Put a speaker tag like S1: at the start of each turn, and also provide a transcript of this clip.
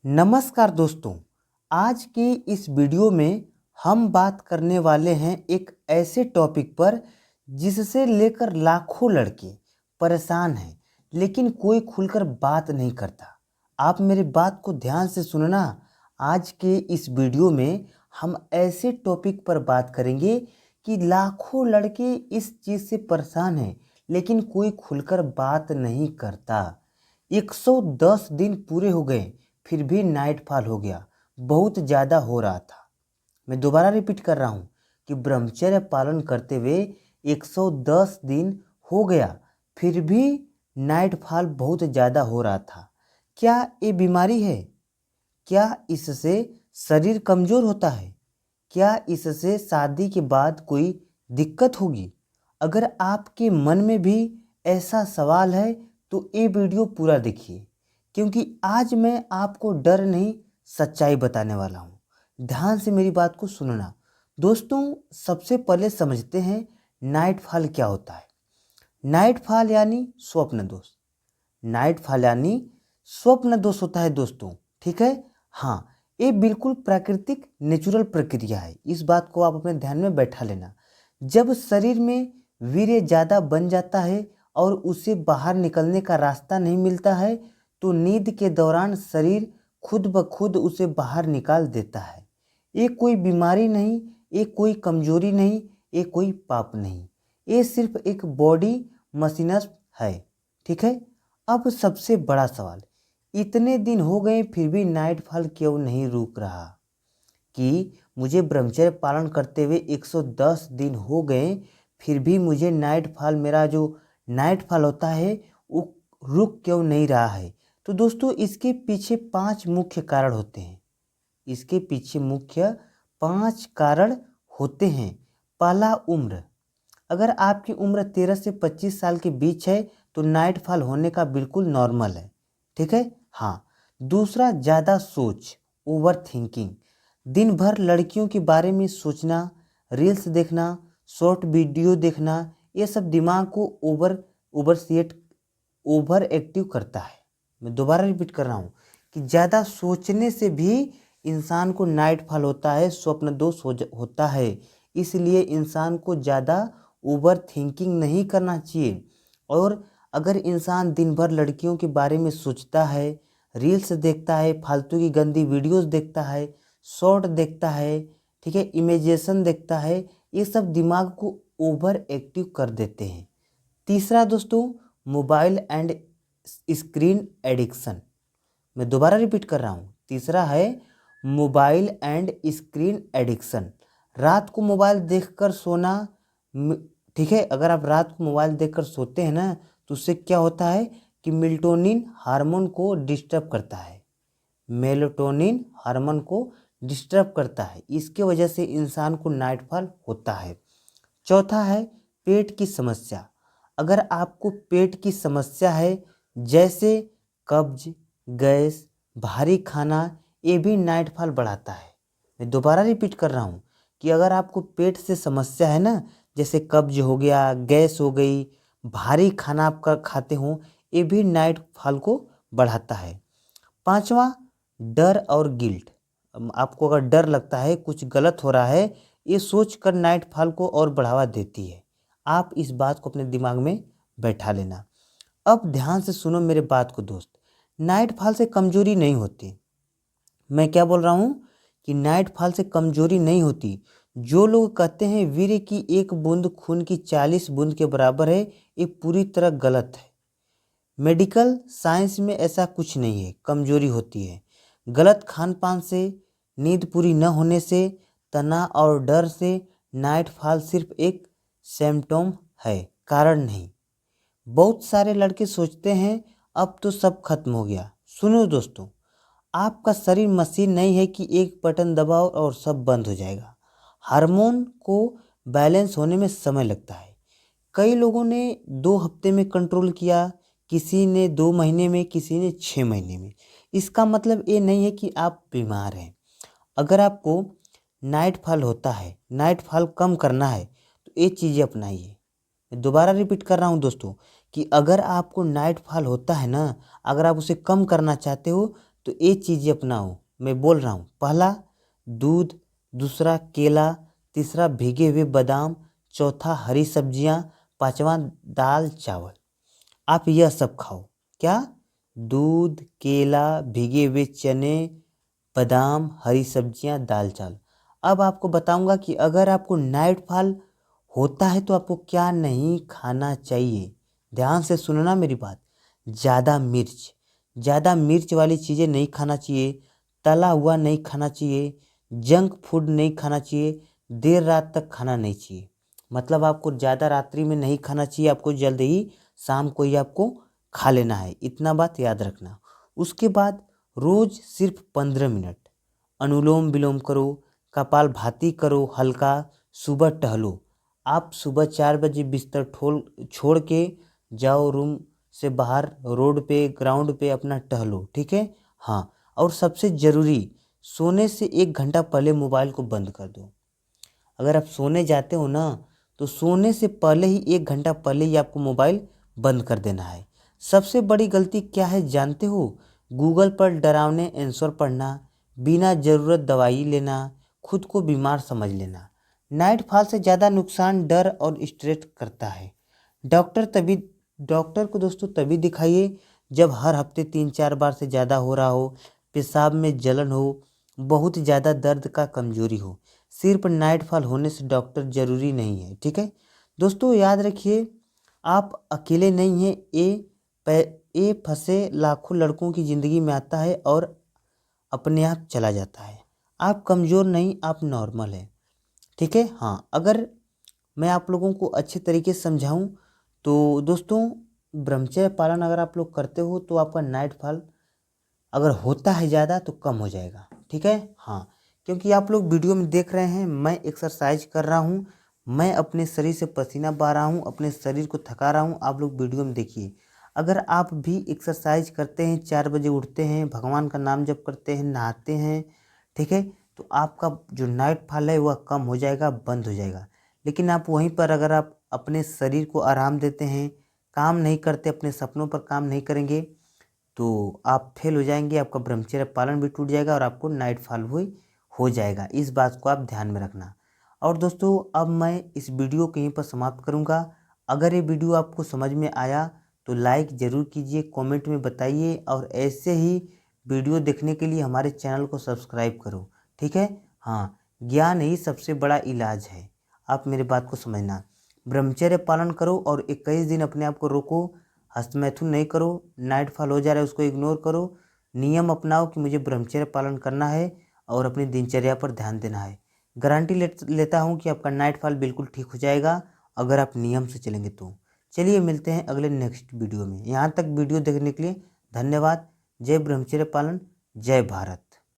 S1: नमस्कार दोस्तों। आज की इस वीडियो में हम बात करने वाले हैं एक ऐसे टॉपिक पर जिससे लेकर लाखों लड़के परेशान हैं, लेकिन कोई खुलकर बात नहीं करता। आप मेरी बात को ध्यान से सुनना। आज के इस वीडियो में हम ऐसे टॉपिक पर बात करेंगे कि लाखों लड़के इस चीज़ से परेशान हैं, लेकिन कोई खुलकर बात नहीं करता। 110 दिन पूरे हो गए, फिर भी नाइटफॉल हो गया। बहुत ज़्यादा हो रहा था। मैं दोबारा रिपीट कर रहा हूँ कि ब्रह्मचर्य पालन करते हुए 110 दिन हो गया, फिर भी नाइटफॉल बहुत ज़्यादा हो रहा था। क्या ये बीमारी है? क्या इससे शरीर कमज़ोर होता है? क्या इससे शादी के बाद कोई दिक्कत होगी? अगर आपके मन में भी ऐसा सवाल है तो ये वीडियो पूरा देखिए, क्योंकि आज मैं आपको डर नहीं सच्चाई बताने वाला हूँ। ध्यान से मेरी बात को सुनना। दोस्तों, सबसे पहले समझते हैं नाइटफॉल क्या होता है। नाइटफॉल यानी स्वप्न दोष। नाइटफॉल यानी स्वप्न दोष होता है दोस्तों, ठीक है। हाँ, ये बिल्कुल प्राकृतिक नेचुरल प्रक्रिया है। इस बात को आप अपने ध्यान में बैठा लेना। जब शरीर में वीर्य ज़्यादा बन जाता है और उसे बाहर निकलने का रास्ता नहीं मिलता है, तो नींद के दौरान शरीर खुद ब खुद उसे बाहर निकाल देता है। ये कोई बीमारी नहीं, ये कोई कमजोरी नहीं, ये कोई पाप नहीं, ये सिर्फ एक बॉडी मशीनस है, ठीक है। अब सबसे बड़ा सवाल, इतने दिन हो गए फिर भी नाइटफॉल क्यों नहीं रुक रहा? कि मुझे ब्रह्मचर्य पालन करते हुए 110 दिन हो गए, फिर भी मुझे नाइटफॉल, मेरा जो नाइटफॉल होता है वो रुक क्यों नहीं रहा है? तो दोस्तों, इसके पीछे 5 मुख्य कारण होते हैं। इसके पीछे मुख्य 5 कारण होते हैं। पहला, उम्र। अगर आपकी उम्र 13 से 25 साल के बीच है तो नाइटफॉल होने का बिल्कुल नॉर्मल है, ठीक है। हाँ। दूसरा, ज़्यादा सोच, ओवर थिंकिंग। दिन भर लड़कियों के बारे में सोचना, रील्स देखना, शॉर्ट वीडियो देखना, ये सब दिमाग को ओवर एक्टिव करता है। मैं दोबारा रिपीट कर रहा हूँ कि ज़्यादा सोचने से भी इंसान को नाइटफॉल होता है, स्वप्न दोष होता है। इसलिए इंसान को ज़्यादा ओवर थिंकिंग नहीं करना चाहिए। और अगर इंसान दिन भर लड़कियों के बारे में सोचता है, रील्स देखता है, फालतू की गंदी वीडियोस देखता है, शॉर्ट देखता है, ठीक है, इमेजिनेशन देखता है, ये सब दिमाग को ओवर एक्टिव कर देते हैं। तीसरा दोस्तों, मोबाइल एंड स्क्रीन एडिक्शन। मैं दोबारा रिपीट कर रहा हूँ, तीसरा है मोबाइल एंड स्क्रीन एडिक्शन। रात को मोबाइल देखकर सोना, ठीक है। अगर आप रात को मोबाइल देखकर सोते हैं ना, तो उससे क्या होता है कि मेलाटोनिन हार्मोन को डिस्टर्ब करता है। मेलाटोनिन हार्मोन को डिस्टर्ब करता है, इसके वजह से इंसान को नाइटफॉल होता है। चौथा है पेट की समस्या। अगर आपको पेट की समस्या है, जैसे कब्ज, गैस, भारी खाना, ये भी नाइटफॉल बढ़ाता है। मैं दोबारा रिपीट कर रहा हूँ कि अगर आपको पेट से समस्या है ना, जैसे कब्ज हो गया, गैस हो गई, भारी खाना आपका खाते हो, ये भी नाइटफॉल को बढ़ाता है। पांचवा, डर और गिल्ट। आपको अगर डर लगता है कुछ गलत हो रहा है, ये सोचकर नाइटफॉल को और बढ़ावा देती है। आप इस बात को अपने दिमाग में बैठा लेना। अब ध्यान से सुनो मेरे बात को दोस्त। नाइटफॉल से कमजोरी नहीं होती। मैं क्या बोल रहा हूँ कि नाइटफॉल से कमजोरी नहीं होती। जो लोग कहते हैं वीर्य की एक बूंद खून की 40 बूंद के बराबर है, ये पूरी तरह गलत है। मेडिकल साइंस में ऐसा कुछ नहीं है कमजोरी होती है। गलत खान पान से, नींद पूरी न होने से, तनाव और डर से नाइटफॉल सिर्फ एक सिम्टम है, कारण नहीं। बहुत सारे लड़के सोचते हैं अब तो सब खत्म हो गया। सुनो दोस्तों, आपका शरीर मशीन नहीं है कि एक बटन दबाओ और सब बंद हो जाएगा। हार्मोन को बैलेंस होने में समय लगता है। कई लोगों ने 2 हफ्ते में कंट्रोल किया, किसी ने 2 महीने में, किसी ने 6 महीने में। इसका मतलब ये नहीं है कि आप बीमार हैं। अगर आपको नाइटफॉल होता है, नाइटफॉल कम करना है, तो ये चीज़ें अपनाइए। मैं दोबारा रिपीट कर रहा हूँ दोस्तों कि अगर आपको नाइटफॉल होता है ना, अगर आप उसे कम करना चाहते हो, तो ये चीज़ें अपनाओ। मैं बोल रहा हूँ, पहला दूध, दूसरा केला, तीसरा भीगे हुए बादाम, चौथा हरी सब्जियाँ, पांचवा दाल चावल। आप यह सब खाओ। क्या? दूध, केला, भीगे हुए चने, बादाम, हरी सब्जियां, दाल चावल। अब आपको बताऊंगा कि अगर आपको नाइट फॉल होता है तो आपको क्या नहीं खाना चाहिए। ध्यान से सुनना मेरी बात। ज़्यादा मिर्च वाली चीज़ें नहीं खाना चाहिए, तला हुआ नहीं खाना चाहिए, जंक फूड नहीं खाना चाहिए, देर रात तक खाना नहीं चाहिए। मतलब आपको ज़्यादा रात्रि में नहीं खाना चाहिए, आपको जल्द ही शाम को ही आपको खा लेना है। इतना बात याद रखना। उसके बाद रोज़ सिर्फ 15 मिनट अनुलोम विलोम करो, कपालभाति करो हल्का, सुबह टहलो। आप सुबह 4 बजे बिस्तर छोड़ के जाओ रूम से बाहर, रोड पे, ग्राउंड पे अपना टहलो, ठीक है। हाँ, और सबसे ज़रूरी, सोने से 1 घंटा पहले मोबाइल को बंद कर दो। अगर आप सोने जाते हो ना, तो सोने से पहले ही 1 घंटा पहले ही आपको मोबाइल बंद कर देना है। सबसे बड़ी गलती क्या है जानते हो? गूगल पर डरावने आंसर पढ़ना, बिना ज़रूरत दवाई लेना, खुद को बीमार समझ लेना। नाइट फॉल से ज़्यादा नुकसान डर और स्ट्रेस करता है। डॉक्टर को दोस्तों तभी दिखाइए जब हर हफ्ते 3-4 बार से ज़्यादा हो रहा हो, पेशाब में जलन हो, बहुत ज़्यादा दर्द का कमजोरी हो। सिर्फ नाइट फॉल होने से डॉक्टर ज़रूरी नहीं है, ठीक है। दोस्तों याद रखिए, आप अकेले नहीं हैं। ये फंसे लाखों लड़कों की ज़िंदगी में आता है और अपने आप चला जाता है। आप कमज़ोर नहीं, आप नॉर्मल है, ठीक है। हाँ, अगर मैं आप लोगों को अच्छे तरीके से समझाऊं तो दोस्तों, ब्रह्मचर्य पालन अगर आप लोग करते हो तो आपका नाइट फॉल अगर होता है ज़्यादा तो कम हो जाएगा, ठीक है। हाँ, क्योंकि आप लोग वीडियो में देख रहे हैं मैं एक्सरसाइज कर रहा हूँ, मैं अपने शरीर से पसीना बहा रहा हूँ, अपने शरीर को थका रहा हूँ। आप लोग वीडियो में देखिए। अगर आप भी एक्सरसाइज करते हैं, 4 बजे उठते हैं, भगवान का नाम जप करते हैं, नहाते हैं, ठीक है, तो आपका जो नाइट फॉल है वह कम हो जाएगा, बंद हो जाएगा। लेकिन आप वहीं पर अगर आप अपने शरीर को आराम देते हैं, काम नहीं करते, अपने सपनों पर काम नहीं करेंगे, तो आप फेल हो जाएंगे, आपका ब्रह्मचर्य पालन भी टूट जाएगा और आपको नाइट फॉल भी हो जाएगा। इस बात को आप ध्यान में रखना। और दोस्तों, अब मैं इस वीडियो को यहीं पर समाप्त करूंगा। अगर ये वीडियो आपको समझ में आया तो लाइक ज़रूर कीजिए, कमेंट में बताइए, और ऐसे ही वीडियो देखने के लिए हमारे चैनल को सब्सक्राइब करो, ठीक है। हाँ, ज्ञान ही सबसे बड़ा इलाज है। आप मेरे बात को समझना। ब्रह्मचर्य पालन करो और 21 दिन अपने आप को रोको, हस्तमैथुन नहीं करो, नाइट फॉल हो जा रहा है उसको इग्नोर करो, नियम अपनाओ कि मुझे ब्रह्मचर्य पालन करना है और अपनी दिनचर्या पर ध्यान देना है। गारंटी लेता हूँ कि आपका नाइट फॉल बिल्कुल ठीक हो जाएगा अगर आप नियम से चलेंगे तो। चलिए मिलते हैं अगले नेक्स्ट वीडियो में। यहाँ तक वीडियो देखने के लिए धन्यवाद। जय ब्रह्मचर्य पालन, जय भारत।